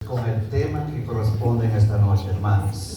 con el tema que corresponde en esta noche, hermanos.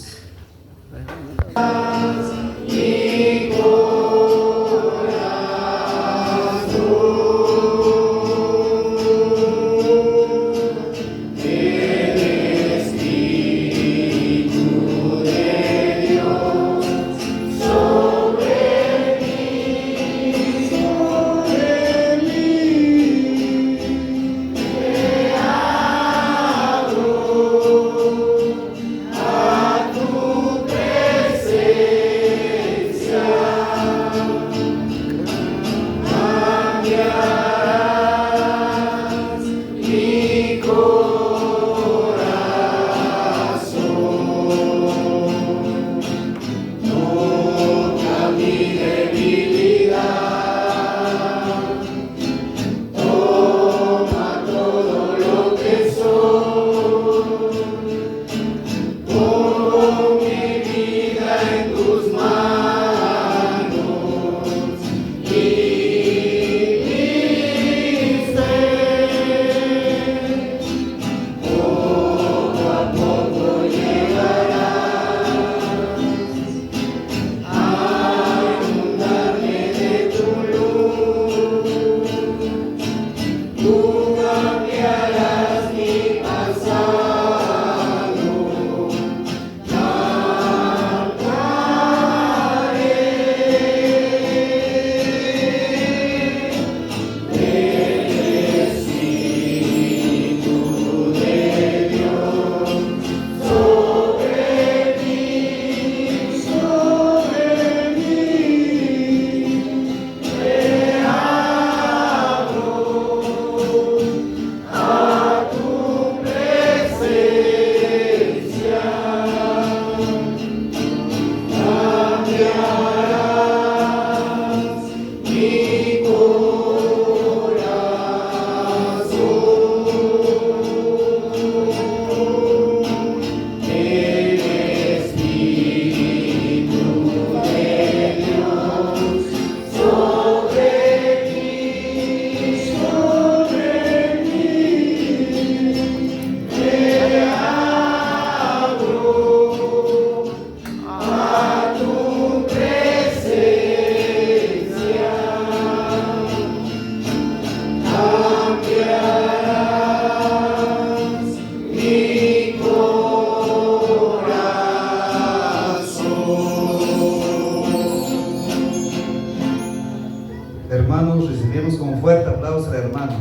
Hermanos, recibimos con fuerte aplauso al hermano.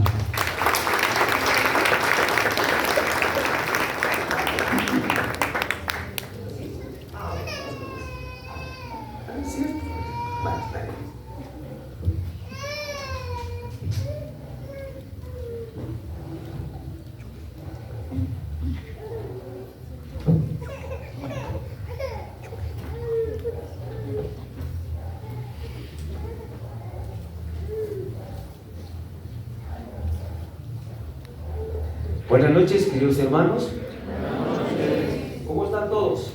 Buenas noches, queridos hermanos. ¿Cómo están todos?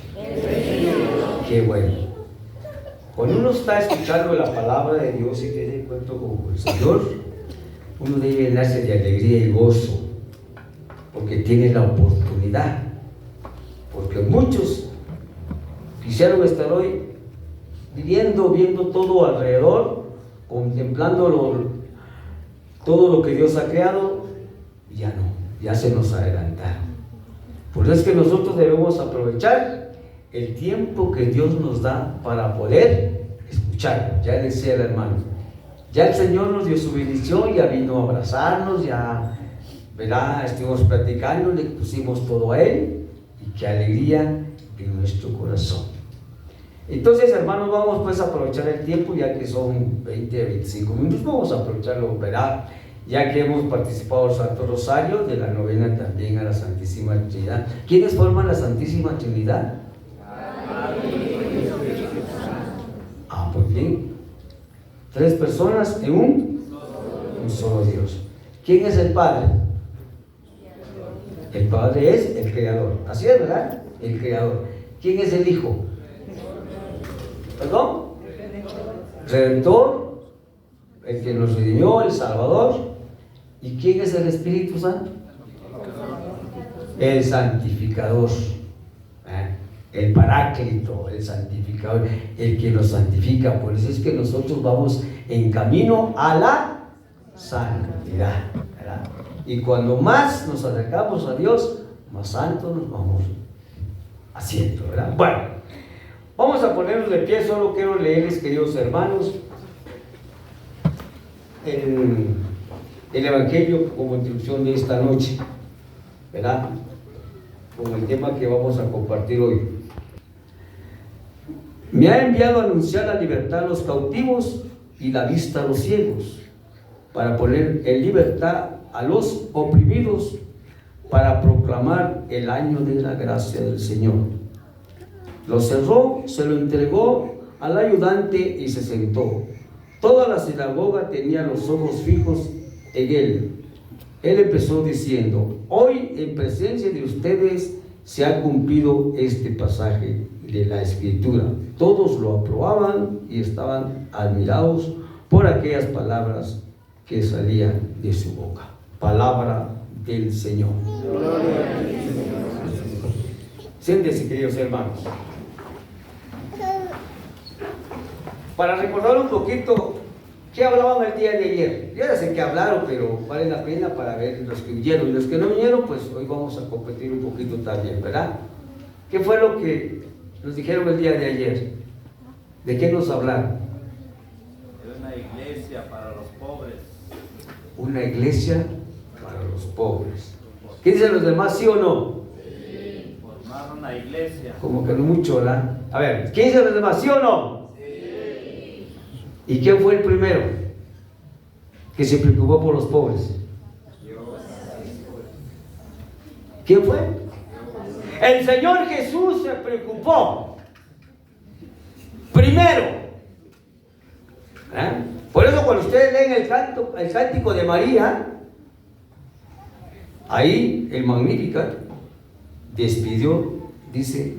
Qué bueno. Cuando uno está escuchando la palabra de Dios y tiene encuentro con el Señor, uno debe llenarse de alegría y gozo, porque tiene la oportunidad. Porque muchos quisieron estar hoy viendo todo alrededor, contemplando todo lo que Dios ha creado, y ya no. Ya se nos adelantaron. Por eso es que nosotros debemos aprovechar el tiempo que Dios nos da para poder escuchar. Ya decía el hermano, ya el Señor nos dio su bendición, ya vino a abrazarnos, ya, ¿verdad? Estuvimos platicando, le pusimos todo a Él, y qué alegría en nuestro corazón. Entonces, hermanos, vamos pues a aprovechar el tiempo, ya que son 20 a 25 minutos, vamos a aprovecharlo, ¿verdad? Ya que hemos participado del Santo Rosario, de la novena también a la Santísima Trinidad. ¿Quiénes forman la Santísima Trinidad? Pues bien. 3 personas en un solo Dios. ¿Quién es el Padre? El Padre es el Creador. Así es, ¿verdad? El Creador. ¿Quién es el Hijo? ¿Perdón? Redentor, el que nos redimió, el Salvador. ¿Y quién es el Espíritu Santo? El santificador, el paráclito, el santificador, el que nos santifica. Por eso es que nosotros vamos en camino a la santidad, ¿verdad? Y cuando más nos acercamos a Dios, más santos nos vamos haciendo, ¿verdad? Bueno, vamos a ponernos de pie. Solo quiero leerles, queridos hermanos, el Evangelio como introducción de esta noche, ¿verdad? Con el tema que vamos a compartir hoy. Me ha enviado a anunciar la libertad a los cautivos y la vista a los ciegos, para poner en libertad a los oprimidos, para proclamar el año de la gracia del Señor. Lo cerró, se lo entregó al ayudante y se sentó. Toda la sinagoga tenía los ojos fijos en él. Él empezó diciendo: hoy en presencia de ustedes se ha cumplido este pasaje de la Escritura. Todos lo aprobaban y estaban admirados por aquellas palabras que salían de su boca. Palabra del Señor. Siéntense, queridos hermanos. Para recordar un poquito qué hablaban el día de ayer. Yo ya sé que hablaron, pero vale la pena para ver los que vinieron. Y los que no vinieron, pues hoy vamos a compartir un poquito también, ¿verdad? ¿Qué fue lo que nos dijeron el día de ayer? ¿De qué nos hablaron? Es una iglesia para los pobres. Una iglesia para los pobres. ¿Qué dicen los demás, sí o no? Sí. Formar una iglesia. Como que no mucho, ¿verdad? A ver, ¿qué dicen los demás, sí o no? Sí. ¿Y quién fue el primero que se preocupó por los pobres? Dios. ¿Quién fue? El Señor Jesús se preocupó primero. Por eso cuando ustedes leen el cántico de María, ahí el Magnificat despidió, dice,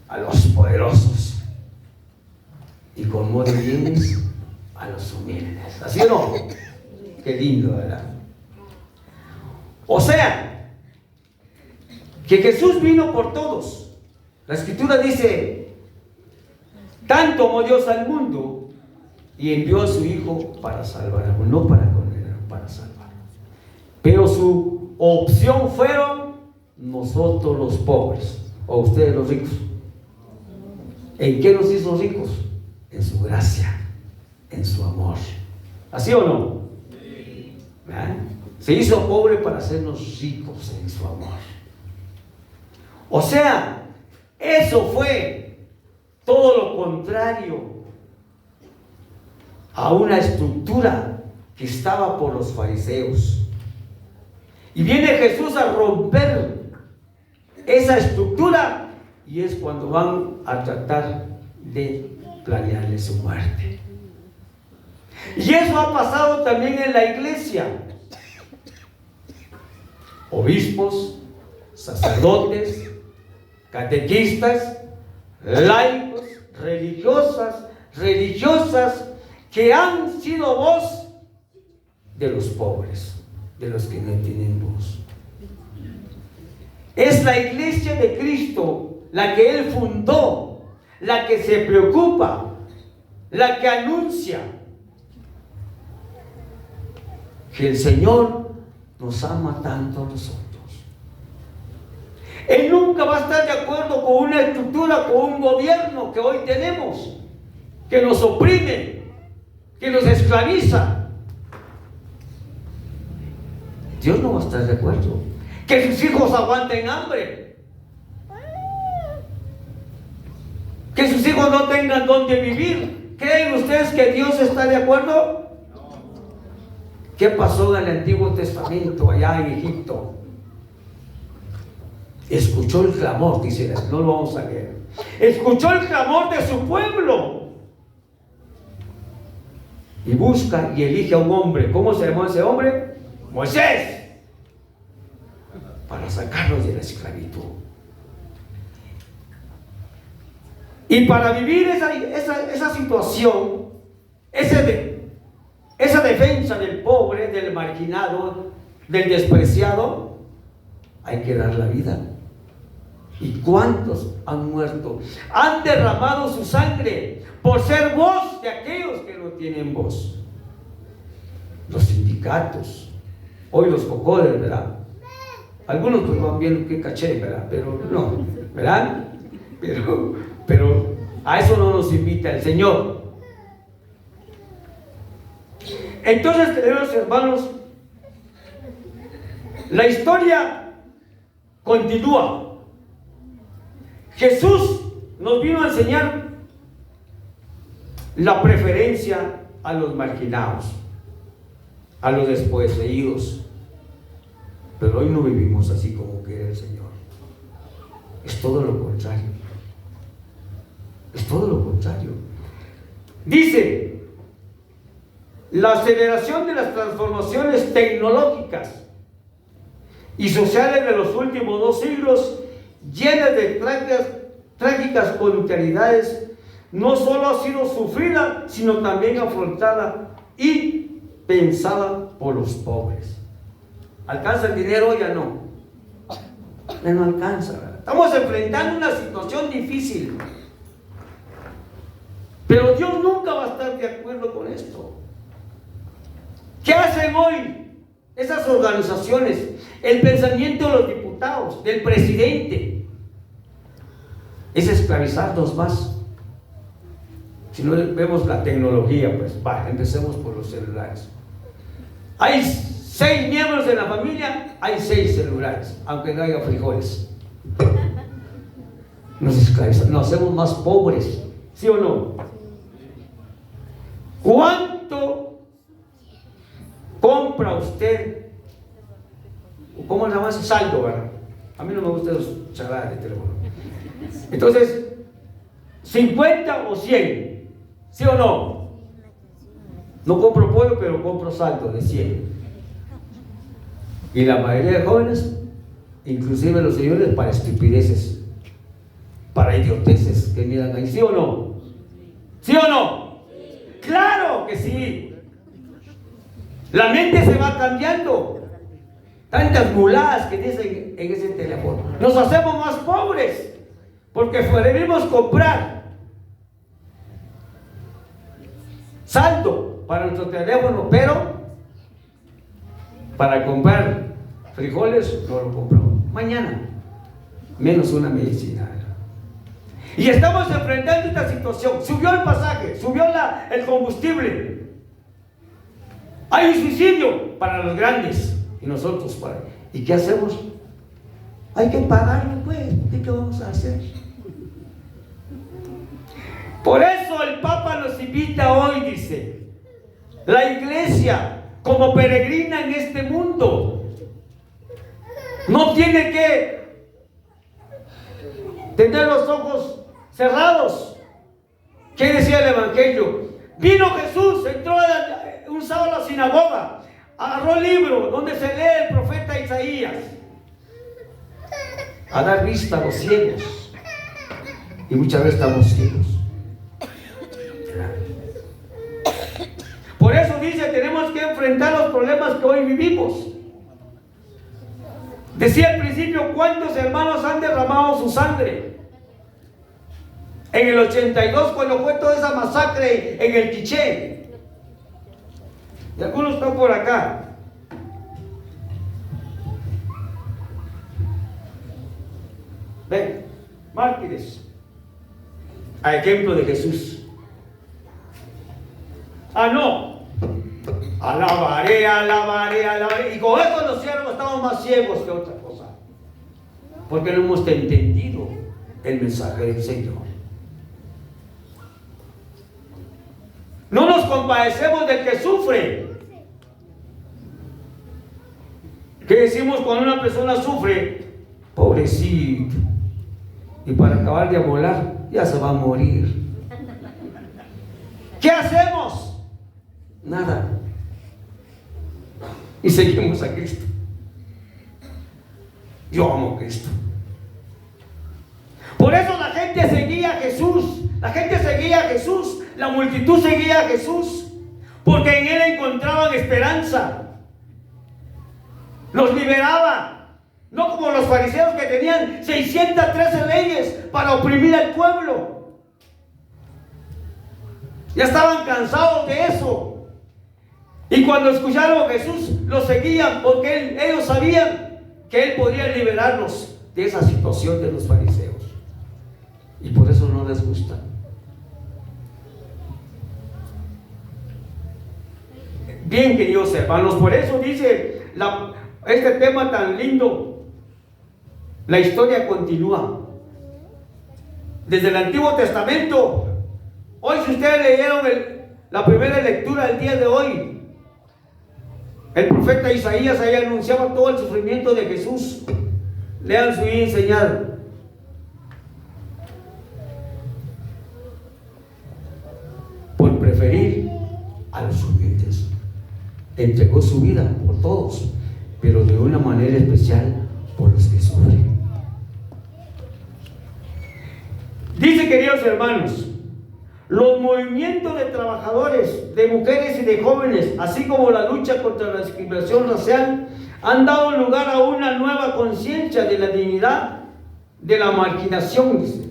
a los poderosos y colmó de bienes a los humildes. ¿Así o no? Qué lindo, ¿verdad? O sea, que Jesús vino por todos. La Escritura dice: tanto amó Dios al mundo y envió a su Hijo para salvar, no para condenar, para salvar. Pero su opción fueron nosotros los pobres, o ustedes los ricos. ¿En qué nos hizo ricos? En su gracia, en su amor. ¿Así o no? Sí. Se hizo pobre para hacernos ricos en su amor. O sea, eso fue todo lo contrario a una estructura que estaba por los fariseos. Y viene Jesús a romper esa estructura, y es cuando van a tratar de planearle su muerte. Y eso ha pasado también en la iglesia. Obispos, sacerdotes, catequistas, laicos, religiosas que han sido voz de los pobres, de los que no tienen voz. Es la iglesia de Cristo la que Él fundó, la que se preocupa, la que anuncia que el Señor nos ama tanto a nosotros. Él nunca va a estar de acuerdo con una estructura, con un gobierno que hoy tenemos, que nos oprime, que nos esclaviza. Dios no va a estar de acuerdo. Que sus hijos aguanten hambre, que sus hijos no tengan dónde vivir. ¿Creen ustedes que Dios está de acuerdo? ¿Qué pasó en el Antiguo Testamento allá en Egipto? Escuchó el clamor, dice, no lo vamos a leer. Escuchó el clamor de su pueblo y busca y elige a un hombre. ¿Cómo se llamó ese hombre? Moisés, para sacarlos de la esclavitud. Y para vivir esa situación, esa defensa del pobre, del marginado, del despreciado, hay que dar la vida. ¿Y cuántos han muerto? Han derramado su sangre por ser voz de aquellos que no tienen voz. Los sindicatos, hoy los cocodes, ¿verdad? Algunos pues van viendo qué caché, ¿verdad? Pero no, ¿verdad? Pero a eso no nos invita el Señor. Entonces, queridos hermanos, la historia continúa. Jesús nos vino a enseñar la preferencia a los marginados, a los desposeídos. Pero hoy no vivimos así como quiere el Señor. Es todo lo contrario. Es todo lo contrario. Dice, la aceleración de las transformaciones tecnológicas y sociales de los últimos 2 siglos, llenas de trágicas contrariedades, no solo ha sido sufrida, sino también afrontada y pensada por los pobres. ¿Alcanza el dinero? Ya no. Ya no alcanza, ¿verdad? Estamos enfrentando una situación difícil. Pero Dios nunca va a estar de acuerdo con esto. ¿Qué hacen hoy esas organizaciones? El pensamiento de los diputados, del presidente, es esclavizarnos más. Si no vemos la tecnología, pues empecemos por los celulares. Hay 6 miembros de la familia, hay 6 celulares, aunque no haya frijoles. Nos esclavizamos, nos hacemos más pobres, ¿sí o no? ¿Cuánto compra usted? ¿Cómo se llama ese saldo, verdad? A mí no me gustan los charadas de teléfono. Entonces, 50 o 100, ¿sí o no? No compro pollo, pero compro saldo de 100. Y la mayoría de jóvenes, inclusive los señores, para estupideces, para idioteces que miran ahí, ¿sí o no? ¿Sí o no? ¡Claro que sí! La mente se va cambiando. Tantas muladas que dicen en ese teléfono. Nos hacemos más pobres porque debemos comprar saldo para nuestro teléfono, pero para comprar frijoles no lo compramos mañana, menos una medicina. Y estamos enfrentando esta situación. Subió el pasaje, subió el combustible. Hay un suicidio para los grandes y nosotros para. ¿Y qué hacemos? Hay que pagarlo, pues. ¿Qué vamos a hacer? Por eso el Papa nos invita hoy, dice, la iglesia como peregrina en este mundo no tiene que tener los ojos cerrados. ¿Qué decía el Evangelio? Vino Jesús, entró un sábado a la sinagoga, agarró el libro donde se lee el profeta Isaías, a dar vista a los ciegos, y muchas veces estamos ciegos. Por eso dice, tenemos que enfrentar los problemas que hoy vivimos. Decía al principio, ¿cuántos hermanos han derramado su sangre? En el 82, cuando fue toda esa masacre en el Quiché. Y algunos están por acá. Ven, mártires, a ejemplo de Jesús. Ah, no. Alabaré, alabaré, alabaré. Y con eso los siervos estamos más ciegos que otra cosa. Porque no hemos entendido el mensaje del Señor. No nos compadecemos del que sufre. ¿Qué decimos cuando una persona sufre? Pobrecito. Y para acabar de volar, ya se va a morir. ¿Qué hacemos? Nada. Y seguimos a Cristo. Yo amo a Cristo. Por eso la gente seguía a Jesús. La gente seguía a Jesús. La multitud seguía a Jesús. Porque en Él encontraban esperanza. Los liberaba. No como los fariseos que tenían 613 leyes para oprimir al pueblo. Ya estaban cansados de eso. Y cuando escucharon a Jesús, lo seguían porque ellos sabían que Él podía liberarlos de esa situación de los fariseos. Y por eso no les gusta. Bien, queridos hermanos, por eso dice este tema tan lindo. La historia continúa. Desde el Antiguo Testamento. Hoy, si ustedes leyeron la primera lectura del día de hoy, el profeta Isaías ahí anunciaba todo el sufrimiento de Jesús. Lean su vida enseñada. Por preferir a los humildes, entregó su vida por todos, pero de una manera especial por los que sufren. Dice, queridos hermanos, los movimientos de trabajadores, de mujeres y de jóvenes, así como la lucha contra la discriminación racial, han dado lugar a una nueva conciencia de la dignidad de la marginación, dice.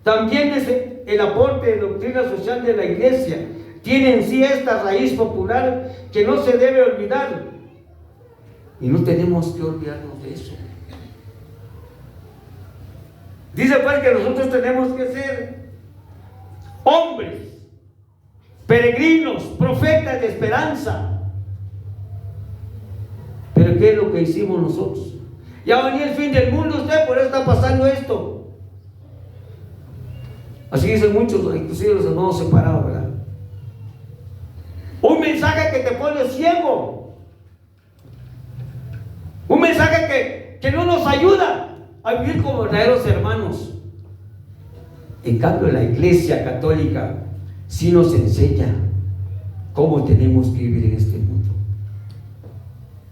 También desde el aporte de doctrina social de la Iglesia tiene en sí esta raíz popular que no se debe olvidar. Y no tenemos que olvidarnos de eso. Dice pues que nosotros tenemos que ser hombres, peregrinos, profetas de esperanza. Pero ¿qué es lo que hicimos nosotros? Ya venía el fin del mundo, usted, por eso está pasando esto. Así dicen muchos, inclusive los hermanos separados, ¿verdad? Un mensaje que te pone ciego. Un mensaje que no nos ayuda a vivir como verdaderos hermanos. En cambio, la Iglesia Católica sí nos enseña cómo tenemos que vivir en este mundo.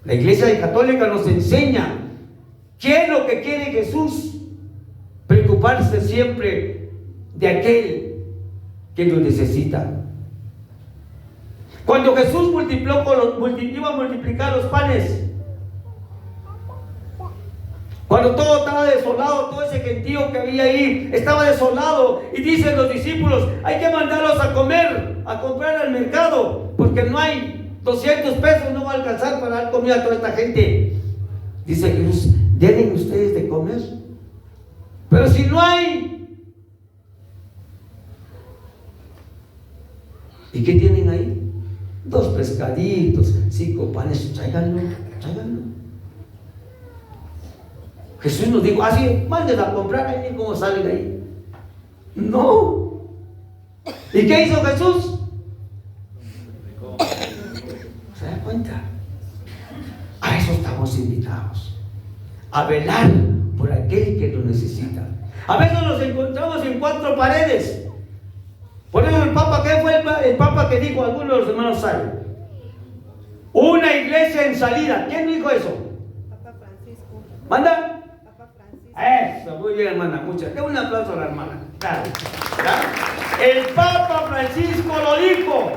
La Iglesia Católica nos enseña qué es lo que quiere Jesús. Preocuparse siempre de aquel que lo necesita. Cuando Jesús iba a multiplicar los panes, cuando todo estaba desolado, todo ese gentío que había ahí estaba desolado, y dicen los discípulos: hay que mandarlos a comer, a comprar al mercado, porque no hay 200 pesos, no va a alcanzar para dar comida a toda esta gente. Dice Jesús: denle ustedes de comer. Pero si no hay, ¿y qué tienen ahí? 2 pescaditos, 5 panes, tráiganlo. Jesús nos dijo así: manden a comprar, ahí cómo salen ahí. No. ¿Y qué hizo Jesús? ¿Se da cuenta? A eso estamos invitados, a velar por aquel que lo necesita. A veces nos encontramos en 4 paredes. Por eso el Papa, ¿qué fue el Papa que dijo? Algunos de los hermanos saben: una iglesia en salida. ¿Quién dijo eso? Papa Francisco. ¿Manda? Papa Francisco. Eso, muy bien, hermana, muchas. Dé un aplauso a la hermana. Claro, ¿verdad? El Papa Francisco lo dijo: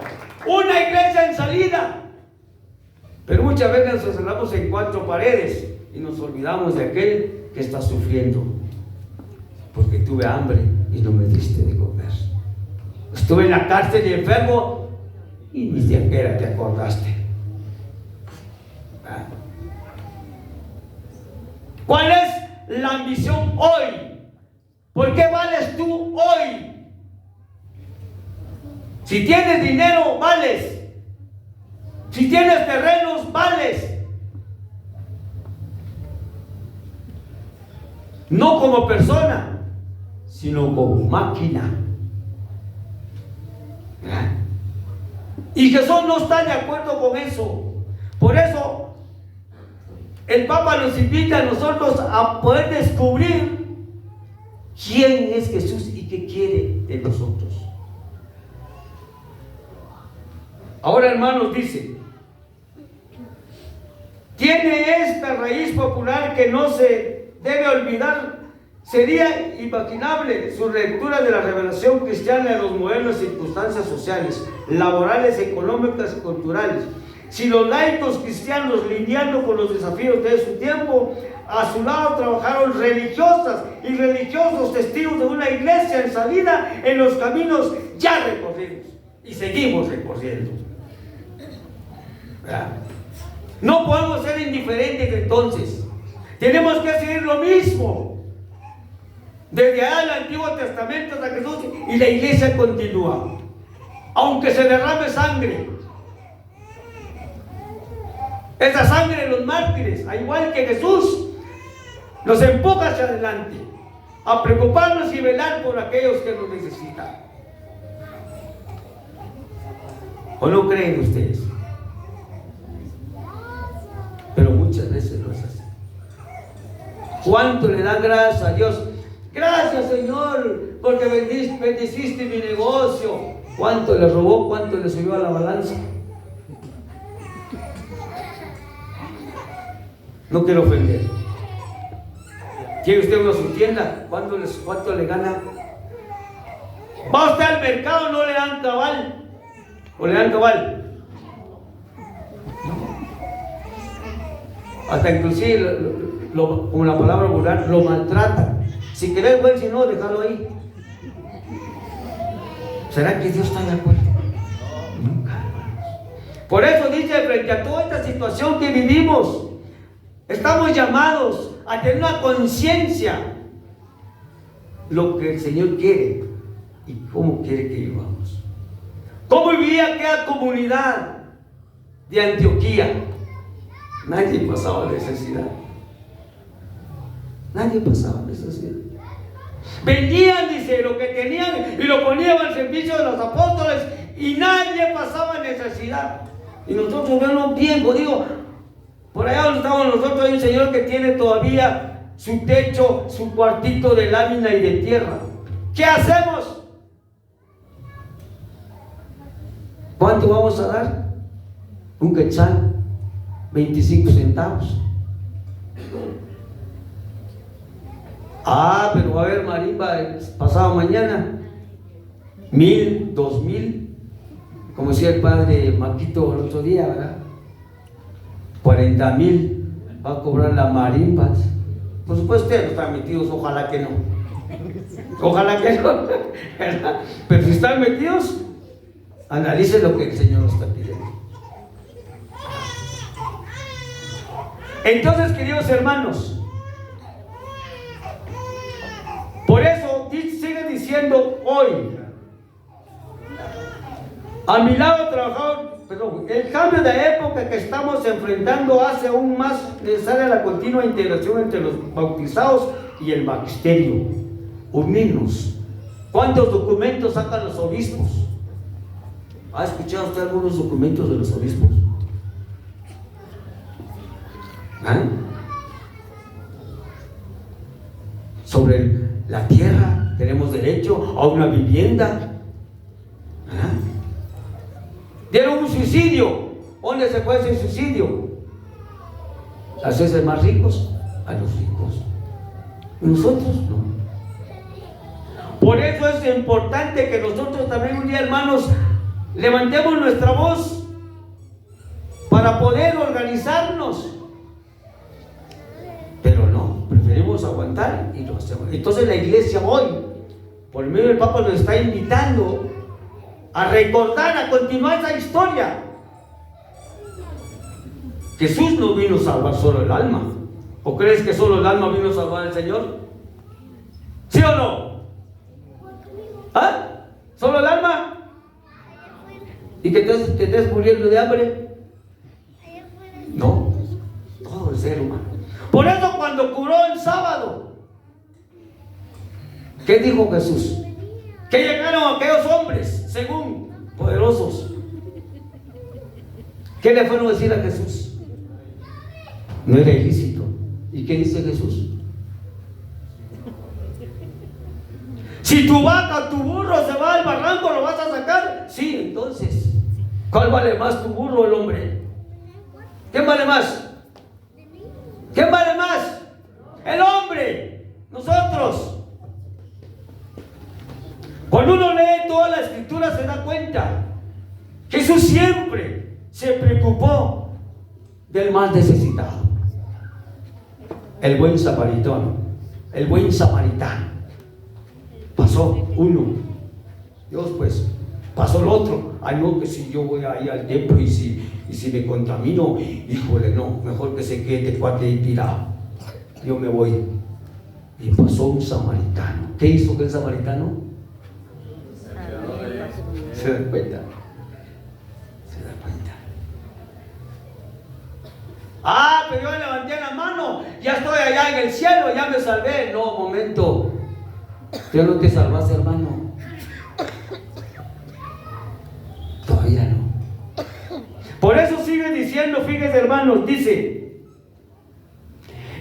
una iglesia en salida. Pero muchas veces nos encerramos en 4 paredes y nos olvidamos de aquel que está sufriendo. Porque tuve hambre y no me diste de comer. Estuve en la cárcel y enfermo y ni siquiera te acordaste. ¿Cuál es la ambición hoy? ¿Por qué vales tú hoy? Si tienes dinero, vales. Si tienes terrenos, vales. No como persona, sino como máquina. Y Jesús no está de acuerdo con eso. Por eso el Papa nos invita a nosotros a poder descubrir quién es Jesús y qué quiere de nosotros. Ahora, hermanos, dice: tiene esta raíz popular que no se debe olvidar. Sería inimaginable su lectura de la revelación cristiana de los modernas circunstancias sociales, laborales, económicas y culturales. Si los laicos cristianos, lidiando con los desafíos de su tiempo, a su lado trabajaron religiosas y religiosos testigos de una iglesia en salida en los caminos ya recorridos. Y seguimos recorriendo. ¿Verdad? No podemos ser indiferentes entonces. Tenemos que seguir lo mismo. Desde allá el Antiguo Testamento hasta Jesús, y la iglesia continúa. Aunque se derrame sangre. Esa sangre de los mártires, al igual que Jesús, nos empuja hacia adelante a preocuparnos y velar por aquellos que nos necesitan. ¿O no creen ustedes? Pero muchas veces no es así. ¿Cuánto le dan gracias a Dios? Gracias, Señor, porque bendiciste mi negocio. ¿Cuánto le robó? ¿Cuánto le subió a la balanza? No quiero ofender. ¿Quiere usted una su tienda? ¿Cuánto le gana? ¿Va usted al mercado? ¿No le dan cabal? ¿O le dan cabal? Hasta inclusive, como la palabra vulgar, lo maltratan. Si querés ver, si no, déjalo ahí. ¿Será que Dios está de acuerdo? Nunca, hermanos. Por eso dice, frente a toda esta situación que vivimos, estamos llamados a tener una conciencia lo que el Señor quiere y cómo quiere que vivamos. ¿Cómo vivía aquella comunidad de Antioquía? Nadie pasaba necesidad. Nadie pasaba necesidad. Vendían, dice, lo que tenían y lo ponían al servicio de los apóstoles y nadie pasaba necesidad. Y nosotros vemos bien, digo, por allá donde estamos nosotros hay un señor que tiene todavía su techo, su cuartito de lámina y de tierra. ¿Qué hacemos? ¿Cuánto vamos a dar? Un quetzal, 25 centavos. Pero va a haber marimba pasado mañana. 1,000, 2,000, como decía el padre Maquito el otro día, ¿verdad? 40,000 va a cobrar las marimbas. Por supuesto, ustedes no están metidos, ojalá que no. Ojalá que no, ¿verdad? Pero si están metidos, analicen lo que el Señor nos está pidiendo. Entonces, queridos hermanos, por eso sigue diciendo hoy, a mi lado trabajaron. El cambio de época que estamos enfrentando hace aún más necesaria la continua integración entre los bautizados y el magisterio. Unirnos. ¿Cuántos documentos sacan los obispos? ¿Ha escuchado usted algunos documentos de los obispos? Sobre la tierra, tenemos derecho a una vivienda. Dieron un suicidio. ¿Dónde se fue ese suicidio? ¿Hacerse más ricos? A los ricos. Nosotros no. Por eso es importante que nosotros también un día, hermanos, levantemos nuestra voz para poder organizarnos. Pero no, preferimos aguantar y lo hacemos. Entonces la iglesia hoy, por medio del Papa, nos está invitando a recordar, a continuar esa historia. Jesús no vino a salvar solo el alma. ¿O crees que solo el alma vino a salvar al Señor? ¿Sí o no? ¿Solo el alma? ¿Y que te estés muriendo de hambre? No, todo el ser humano. Por eso cuando curó el sábado, ¿qué dijo Jesús? Que llegaron aquellos hombres, según poderosos. ¿Qué le fueron a decir a Jesús? No era ilícito. ¿Y qué dice Jesús? Si tu vaca, tu burro se va al barranco, ¿lo vas a sacar? Sí, entonces, ¿cuál vale más, tu burro o el hombre? ¿Quién vale más? ¿Quién vale más? El hombre, nosotros. Cuando uno lee toda la escritura se da cuenta. Jesús siempre se preocupó del más necesitado. el buen samaritano. El buen samaritano. Pasó uno. Dios pues, pasó el otro. Ay no, que si yo voy ahí al templo y si me contamino, híjole, no, mejor que se quede este cuate ahí tirado. Yo me voy. Y pasó un samaritano. ¿Qué hizo aquel samaritano? Se da cuenta. Se da cuenta. Ah, pero yo levanté la mano, ya estoy allá en el cielo, ya me salvé. No, momento. Tú no te salvaste, hermano. Todavía no. Por eso sigue diciendo, fíjense, hermanos, dice: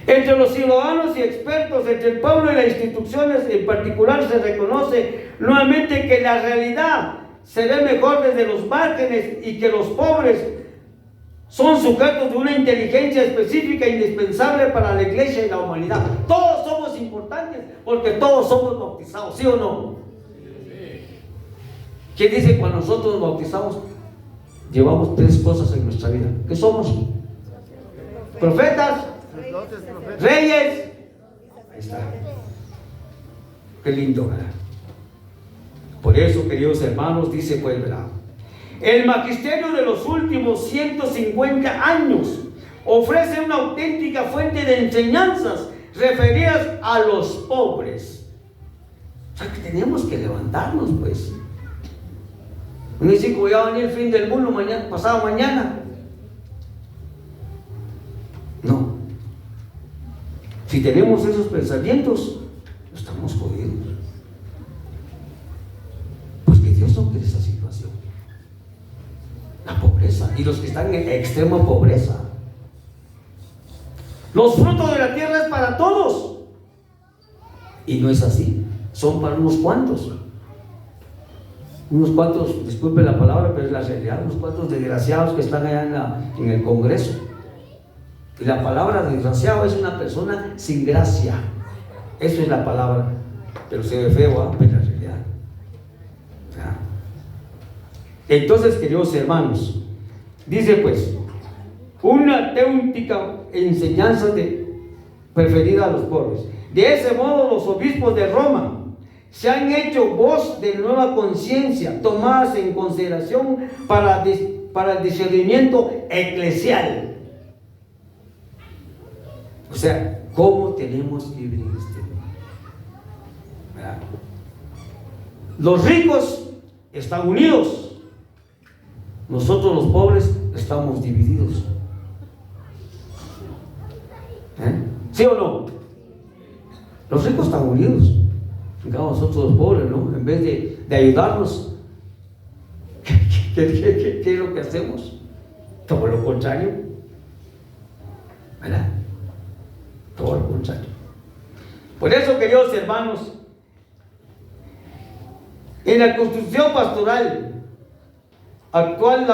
entre los ciudadanos y expertos, entre el pueblo y las instituciones en particular, se reconoce nuevamente que la realidad se ve mejor desde los márgenes y que los pobres son sujetos de una inteligencia específica indispensable para la iglesia y la humanidad. Todos somos importantes porque todos somos bautizados, ¿sí o no? ¿Quién dice cuando nosotros nos bautizamos llevamos tres cosas en nuestra vida? ¿Qué somos? Profetas, reyes. Ahí está. Qué lindo, ¿verdad? Por eso, queridos hermanos, dice pues, ¿verdad? El magisterio de los últimos 150 años ofrece una auténtica fuente de enseñanzas referidas a los pobres. O sea que tenemos que levantarnos, pues. No dice que voy a venir el fin del mundo mañana, pasado mañana. No. Si tenemos esos pensamientos, estamos jodidos. Pues que Dios no quiere esa situación. La pobreza. Y los que están en extrema pobreza. Los frutos de la tierra es para todos. Y no es así. Son para unos cuantos. Unos cuantos, disculpen la palabra, pero es la realidad. Unos cuantos desgraciados que están allá en el Congreso. Y la palabra desgraciado es una persona sin gracia. Eso es la palabra. Pero se ve feo, pero es la realidad. Entonces, queridos hermanos, dice pues, una auténtica enseñanza preferida a los pobres. De ese modo, los obispos de Roma se han hecho voz de nueva conciencia, tomadas en consideración para el discernimiento eclesial. O sea, ¿cómo tenemos que vivir en este mundo? ¿Verdad? Los ricos están unidos. Nosotros los pobres estamos divididos. ¿Sí o no? Los ricos están unidos. Nosotros los pobres, ¿no? En vez de ayudarnos, ¿qué es lo que hacemos? Todo lo contrario. ¿Verdad? Todo lo contrario. Por eso, queridos hermanos, en la construcción pastoral actual,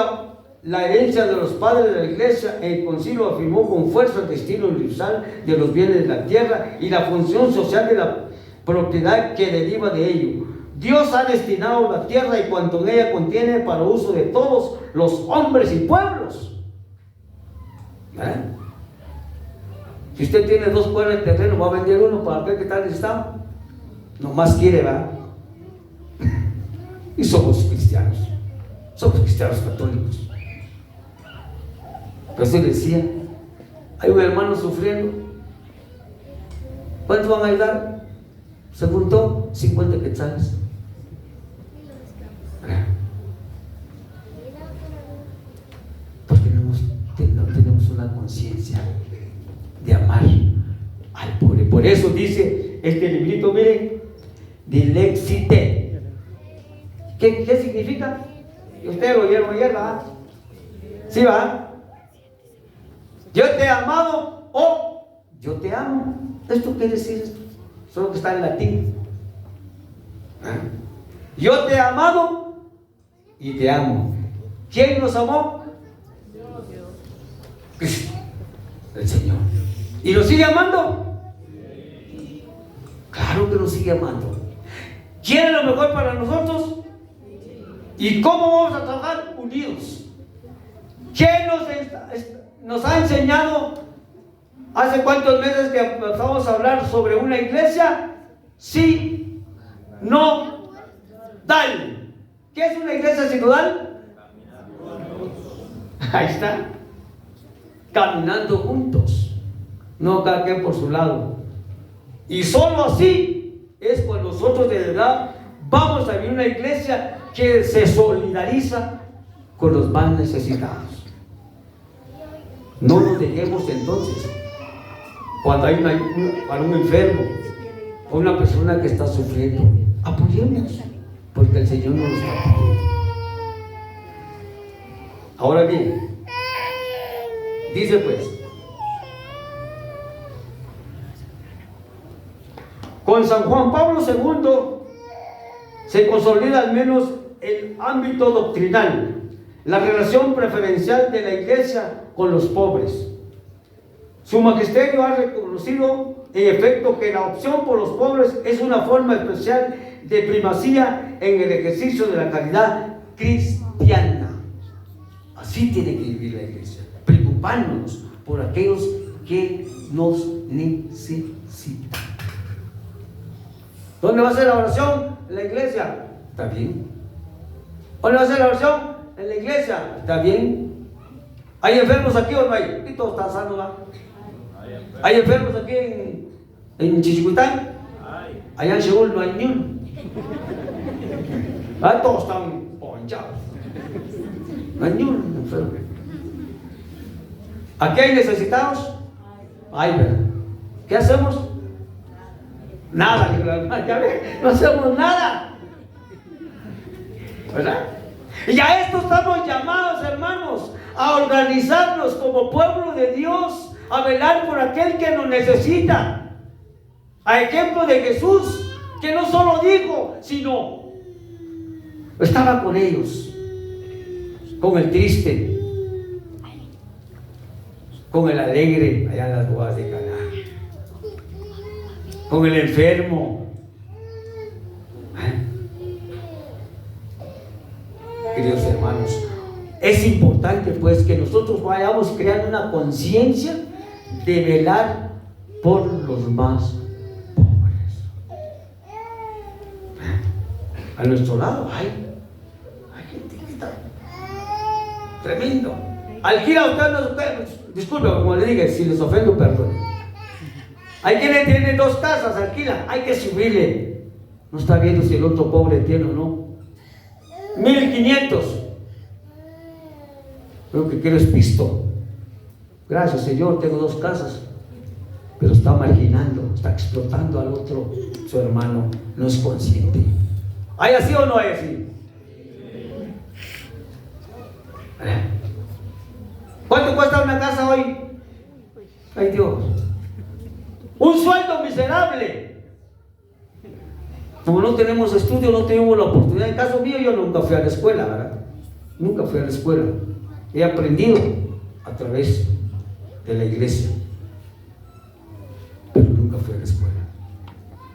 la herencia de los padres de la iglesia, el concilio afirmó con fuerza el destino universal de los bienes de la tierra y la función social de la propiedad que deriva de ello. Dios ha destinado la tierra y cuanto en ella contiene para uso de todos los hombres y pueblos. ¿Verdad? Si usted tiene 2 cuadras de terreno, va a vender uno para ver qué tal está. Nomás quiere, ¿verdad? Y somos cristianos católicos. Pero se decía, hay un hermano sufriendo. ¿Cuánto van a ayudar? Se juntó 50 quetzales. Porque no tenemos una conciencia de amar al pobre. Por eso dice este librito, miren, Dilexite. ¿Qué significa? Y ustedes lo oyeron ayer, ¿verdad? ¿Sí, va? Yo te he amado o yo te amo. ¿Esto qué decir esto? Solo que está en latín. Yo te he amado y te amo. ¿Quién nos amó? Cristo, el Señor. ¿Y nos sigue amando? Claro que nos sigue amando. ¿Quiere lo mejor para nosotros? ¿Y cómo vamos a trabajar? Unidos. ¿Quién nos ha enseñado ¿Hace cuántos meses que empezamos a hablar sobre una iglesia? Sí, no, tal. ¿Qué es una iglesia sinodal? Ahí está. Caminando juntos, no cada quien por su lado. Y solo así es cuando nosotros de verdad vamos a vivir una iglesia que se solidariza con los más necesitados. No nos dejemos entonces, cuando hay para un enfermo o una persona que está sufriendo, apoyemos, porque el Señor nos lo está pidiendo. Ahora bien, dice pues, con San Juan Pablo II se consolida al menos el ámbito doctrinal, la relación preferencial de la iglesia con los pobres. Su magisterio ha reconocido en efecto que la opción por los pobres es una forma especial de primacía en el ejercicio de la caridad cristiana. Así tiene que vivir la iglesia, preocupándonos por aquellos que nos necesitan. ¿Dónde va a ser la oración? En la iglesia. ¿Está bien? ¿Dónde va a ser la oración? En la iglesia. ¿Está bien? ¿Hay enfermos aquí o no hay? Y todo está sano, ¿va? ¿Hay enfermos aquí en Chichicután? Allá en Seúl no hay ni uno. Todos están ponchados. No hay ni uno enfermo. ¿Aquí hay necesitados? Hay, ¿verdad? ¿Qué hacemos? Nada, ya ve, no hacemos nada, ¿verdad? Y a esto estamos llamados, hermanos, a organizarnos como pueblo de Dios, a velar por aquel que nos necesita. A ejemplo de Jesús, que no solo dijo, sino estaba con ellos, con el triste, con el alegre allá en las bodas de Caná, con el enfermo. Queridos hermanos, es importante pues que nosotros vayamos creando una conciencia de velar por los más pobres. A nuestro lado hay gente que está tremendo. Alquila usted, disculpe, como le dije, si les ofendo, perdón. Hay quienes tienen 2 casas, alquilan, hay que subirle. No está viendo si el otro pobre tiene o no. 1,500. Lo que quiero es pisto. Gracias, Señor, tengo 2 casas. Pero está marginando, está explotando al otro, su hermano, no es consciente. ¿Hay así o no hay así? ¿Cuánto cuesta una casa hoy? Ay, Dios. Un sueldo miserable. Como no tenemos estudio, no tenemos la oportunidad. En caso mío, yo nunca fui a la escuela, ¿verdad? Nunca fui a la escuela. He aprendido a través de la iglesia. Pero nunca fui a la escuela,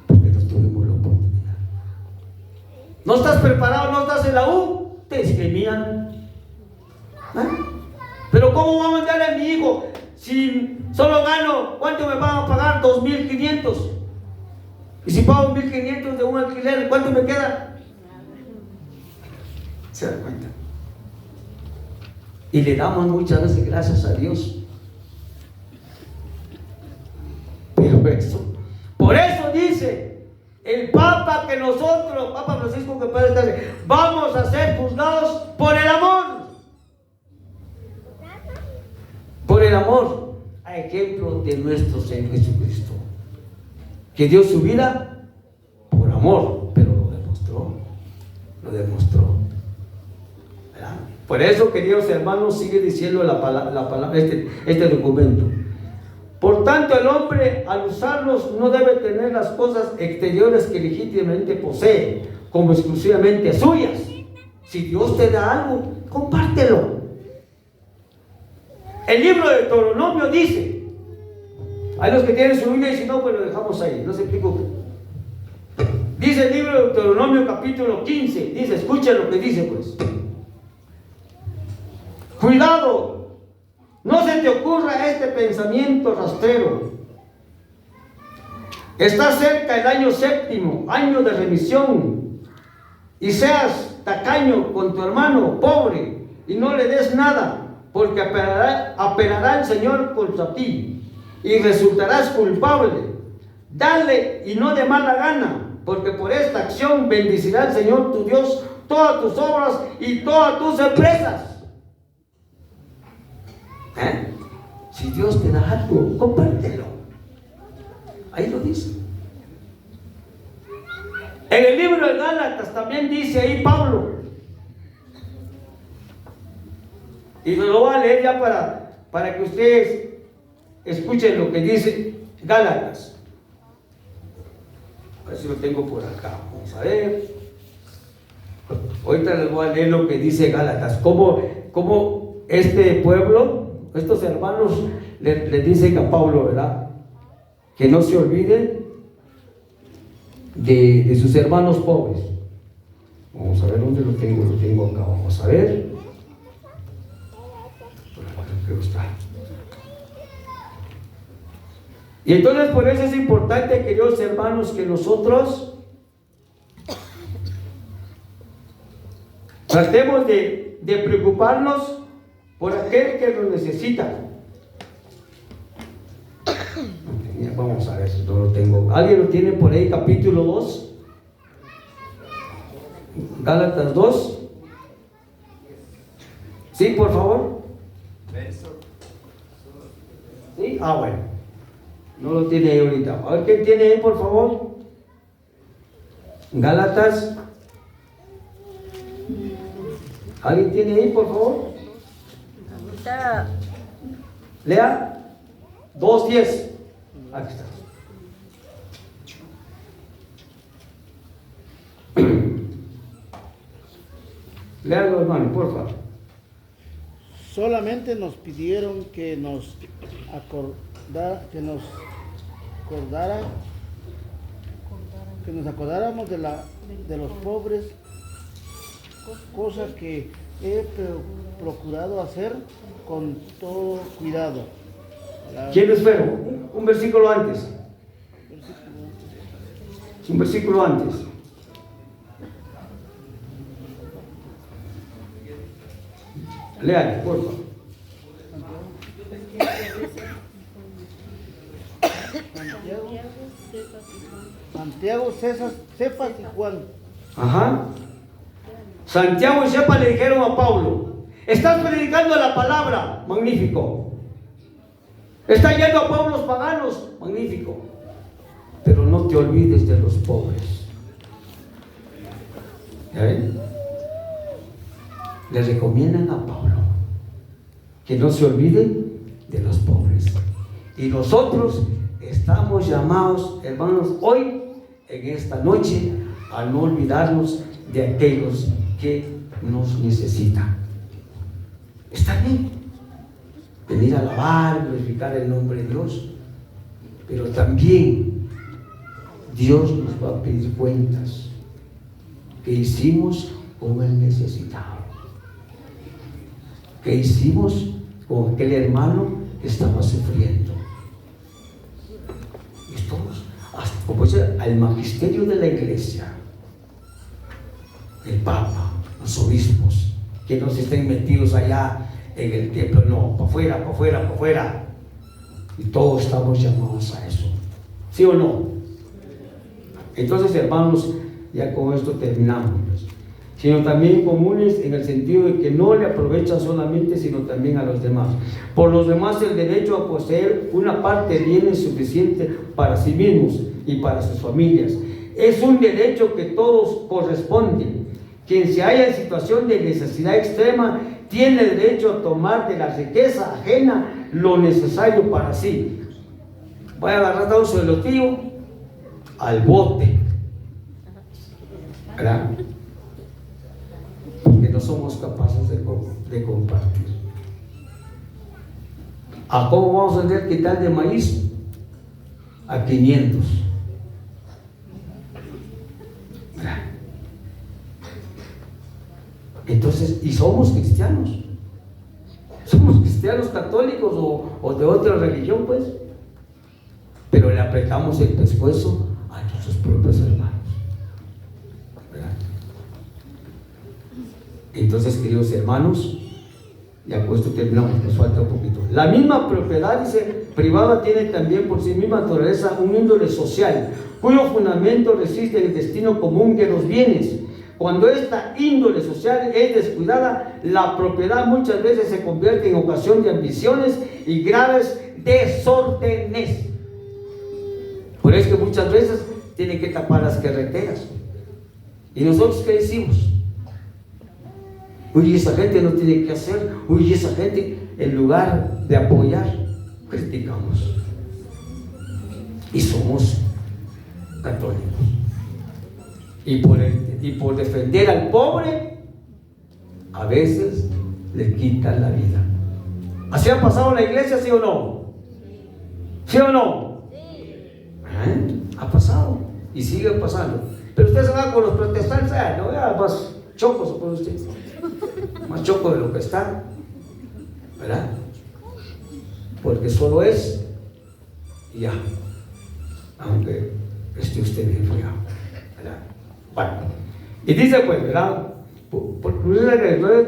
porque no tuvimos la oportunidad. ¿No estás preparado? ¿No estás en la U? Te discriminan. Pero ¿cómo voy a mandar a mi hijo si solo gano? ¿Cuánto me van a pagar? 2,500. Y si pago 1,500 de un alquiler, ¿cuánto me queda? ¿Se da cuenta? Y le damos muchas veces gracias a Dios. Pero eso, por eso dice el Papa que nosotros, Papa Francisco, que puede estar, vamos a ser juzgados por el amor. Por el amor, a ejemplo de nuestro Señor Jesucristo, que dio su vida por amor, pero lo demostró. ¿Verdad? Por eso, queridos hermanos, sigue diciendo la palabra, este documento. Por tanto, el hombre, al usarlos, no debe tener las cosas exteriores que legítimamente posee como exclusivamente suyas. Si Dios te da algo, compártelo. El libro de Deuteronomio dice, hay los que tienen su Biblia y si no, pues lo dejamos ahí, no se preocupen. Dice el libro de Deuteronomio capítulo 15, dice, escuchen lo que dice pues. Cuidado, No se te ocurra este pensamiento rastrero. Está cerca el año séptimo, año de remisión, y seas tacaño con tu hermano pobre y no le des nada, porque apelará el Señor contra ti y resultarás culpable. Dale y no de mala gana, porque por esta acción bendecirá el Señor tu Dios todas tus obras y todas tus empresas. Si Dios te da algo, compártelo. Ahí lo dice. En el libro de Gálatas también dice ahí Pablo, y lo voy a leer ya para que ustedes escuchen lo que dice Gálatas. A ver si lo tengo por acá. Vamos a ver. Ahorita les voy a leer lo que dice Gálatas. Cómo este pueblo, estos hermanos, le dicen a Pablo, ¿verdad? Que no se olviden de sus hermanos pobres. Vamos a ver dónde lo tengo. Lo tengo acá. Vamos a ver. Creo que está. Y entonces por eso es importante, queridos hermanos, que nosotros tratemos de preocuparnos por aquel que lo necesita. Vamos a ver si no lo tengo. ¿Alguien lo tiene por ahí? Capítulo 2. Gálatas 2. Sí, por favor. ¿Sí? Bueno. No lo tiene ahí ahorita. A ver, ¿quién tiene ahí, por favor? Gálatas. ¿Alguien tiene ahí, por favor? Lea. 2:10. Aquí está. Léalo, hermano, por favor. Solamente nos pidieron que nos acordáramos de los pobres, cosa que he procurado hacer con todo cuidado. ¿Quiénes fueron? Un versículo antes. Un versículo antes. Léale, por favor. Santiago, Cefas y Juan. Ajá. Santiago y Cefas le dijeron a Pablo: estás predicando la palabra, magnífico. Está yendo a pueblos paganos, magnífico. Pero no te olvides de los pobres. ¿Ya ven? Le recomiendan a Pablo que no se olvide de los pobres. Y nosotros estamos llamados, hermanos, hoy, en esta noche, a no olvidarnos de aquellos que nos necesitan. Está bien venir a alabar, glorificar el nombre de Dios, pero también Dios nos va a pedir cuentas. ¿Qué hicimos con el necesitado? ¿Qué hicimos con aquel hermano que estaba sufriendo? Y todos, hasta como dice al magisterio de la iglesia, el Papa, los obispos, que no se estén metidos allá en el templo, no, para afuera, para afuera, para afuera. Y todos estamos llamados a eso. ¿Sí o no? Entonces, hermanos, ya con esto terminamos. Sino también comunes en el sentido de que no le aprovechan solamente, sino también a los demás. Por los demás, el derecho a poseer una parte de bienes suficiente para sí mismos y para sus familias. Es un derecho que todos corresponden. Quien se halla en situación de necesidad extrema tiene derecho a tomar de la riqueza ajena lo necesario para sí. Voy a agarrar a un celotío al bote, ¿verdad? Porque no somos capaces de compartir. ¿A cómo vamos a vender quitar de maíz? A 500. ¿Verdad? Entonces, y somos cristianos. Somos somos cristianos católicos o de otra religión, pues. Pero le apretamos el pescuezo a nuestros propios hermanos. ¿Verdad? Entonces, queridos hermanos, ya con esto terminamos, nos falta un poquito. La misma propiedad, dice, privada tiene también por sí misma naturaleza un índole social, cuyo fundamento resiste en el destino común de los bienes. Cuando esta índole social es descuidada, la propiedad muchas veces se convierte en ocasión de ambiciones y graves desórdenes. Por eso es que muchas veces tienen que tapar las carreteras. ¿Y nosotros qué decimos? Uy, esa gente no tiene que hacer. Uy, esa gente, en lugar de apoyar, criticamos. Y somos católicos. Y por defender al pobre, a veces le quitan la vida. ¿Así ha pasado en la iglesia, sí o no? ¿Sí o no? Ha pasado y sigue pasando. Pero usted se va con los protestantes, no vea más chocos por usted, más choco de lo que está, ¿verdad? Porque solo es y ya, aunque esté usted bien frío, ¿verdad? Bueno, y dice pues, ¿verdad?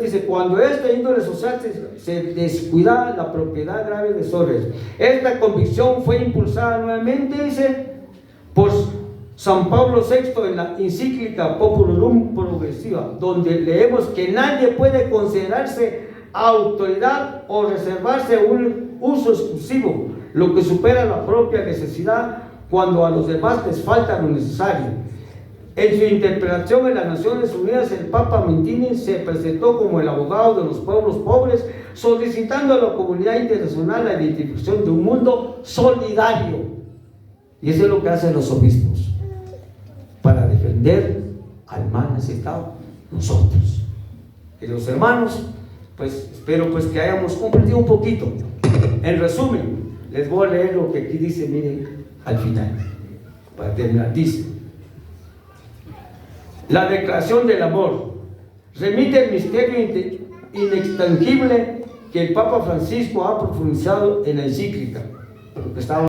Dice, cuando esta índole social se descuida, la propiedad grave desórdenes. Esta convicción fue impulsada nuevamente, dice, por San Pablo VI en la encíclica Populurum Progressiva, donde leemos que nadie puede considerarse autoridad o reservarse un uso exclusivo, lo que supera la propia necesidad cuando a los demás les falta lo necesario. En su interpretación en las Naciones Unidas, el Papa Mentini se presentó como el abogado de los pueblos pobres, solicitando a la comunidad internacional la identificación de un mundo solidario. Y eso es lo que hacen los obispos, para defender al más necesitado, nosotros. Y los hermanos, pues espero pues que hayamos comprendido un poquito. En resumen, les voy a leer lo que aquí dice, miren, al final, para terminar. Dice: la declaración del amor remite el misterio inextinguible que el Papa Francisco ha profundizado en la encíclica, lo que estaba